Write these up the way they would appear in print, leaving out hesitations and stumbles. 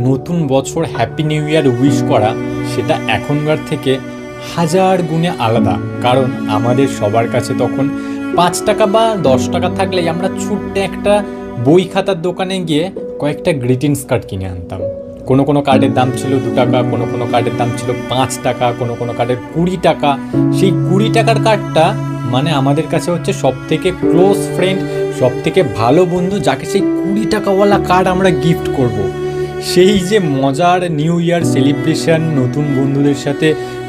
নতুন বছর happy new year wish করা সেটা এখনকার থেকে হাজার গুণে আলাদা। কারণ আমাদের সবার কাছে তখন 5 টাকা বা 10 টাকা থাকলেই আমরা ছোট্ট একটা বই খাতার দোকানে গিয়ে কয়েকটা গ্রিটিংস কার্ড কিনে আনতাম। কোনো কোনো কার্ডের দাম ছিল 2 টাকা, কোনো কোনো কার্ডের দাম ছিল 5 টাকা, কোনো কোনো কার্ডের 20 টাকা। সেই 20 টাকার কার্ডটা মানে আমাদের কাছে হচ্ছে সব থেকে ক্লোজ ফ্রেন্ড, সব থেকে ভালো বন্ধু, যাকে সেই 20 টাকাওয়ালা কার্ড আমরা গিফট করব। সেই যে মজার নিউ ইয়ার সেলিব্রেশন, নতুন বন্ধুদের সাথে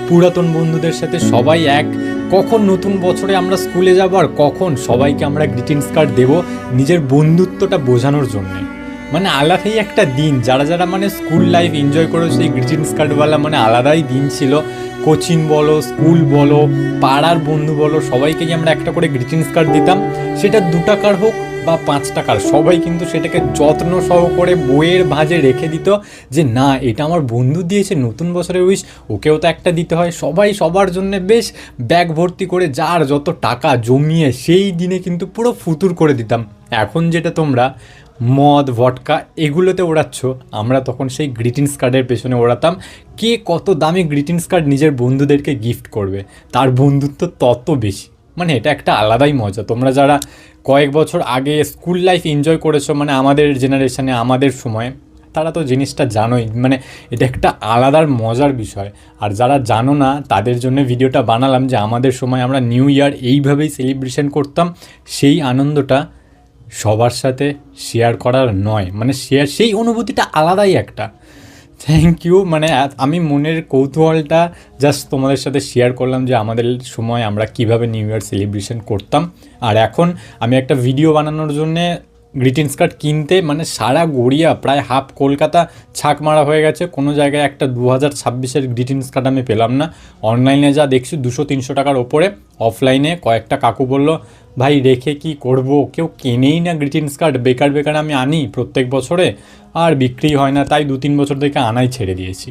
পুরাতন বন্ধুদের সাথে সবাই এক, কখন নতুন বছরে আমরা স্কুলে যাব আর কখন সবাইকে আমরা গ্রিটিংস কার্ড দেব নিজের বন্ধুত্বটা বোঝানোর জন্যে। মানে আলাদাই একটা দিন। যারা যারা মানে স্কুল লাইফ এনজয় করে সেই গ্রিটিংস কার্ডওয়ালা মানে আলাদাই দিন ছিল। কোচিং বলো, স্কুল বলো, পাড়ার বন্ধু বলো, সবাইকেই আমরা একটা করে গ্রিটিংস কার্ড দিতাম। সেটা 2 টাকার হোক বা 5 টাকার, সবাই কিন্তু সেটাকে যত্ন সহকারে বইয়ের ভাঁজে রেখে দিত যে না, এটা আমার বন্ধু দিয়েছে নতুন বছরের উইশ, ওকেও তো একটা দিতে হয়। সবাই সবার জন্য বেশ ব্যাগ ভর্তি করে যার যত টাকা জমিয়ে সেই দিনে কিন্তু পুরো ফুতুর করে দিতাম। এখন যেটা তোমরা মদ ভটকা এগুলোতে ওড়াচ্ছ, আমরা তখন সেই গ্রিটিংস কার্ডের পেছনে ওড়াতাম। কে কত দামি গ্রিটিংস কার্ড নিজের বন্ধুদেরকে গিফট করবে, তার বন্ধুত্ব তত বেশি। মানে এটা একটা আলাদাই মজা। তোমরা যারা কয়েক বছর আগে স্কুল লাইফ এনজয় করেছো, মানে আমাদের জেনারেশনে আমাদের সময়ে, তারা তো জিনিসটা জানোই। মানে এটা একটা আলাদার মজার বিষয়। আর যারা জানো না তাদের জন্য ভিডিওটা বানালাম যে আমাদের সময় আমরা নিউ ইয়ার এইভাবেই সেলিব্রেশন করতাম। সেই আনন্দটা সবার সাথে শেয়ার করার নয়, মানে সেই অনুভূতিটা আলাদাই একটা। Thank you. মানে আমি মনের কৌতূহলটা জাস্ট তোমাদের সাথে শেয়ার করলাম যে আমাদের সময় আমরা কিভাবে নিউ ইয়ার সেলিব্রেশন করতাম। আর এখন আমি একটা ভিডিও বানানোর জন্যে গ্রিটিংস কার্ড কিনতে মানে সারা গড়িয়া প্রায় হাফ কলকাতা ছাক মারা হয়ে গেছে। কোনো জায়গায় একটা 2026-এর গ্রিটিংস কার্ড আমি পেলাম না। অনলাইনে যা দেখছি 200-300 টাকার ওপরে। অফলাইনে কয়েকটা কাকু বললো ভাই রেখে কি করব, কেউ কেনেই না গ্রিটিংস কার্ড, বেকার বেকার আমি আনি প্রত্যেক বছরে, আর বিক্রি হয় না, তাই 2-3 বছর থেকে আনাই ছেড়ে দিয়েছি।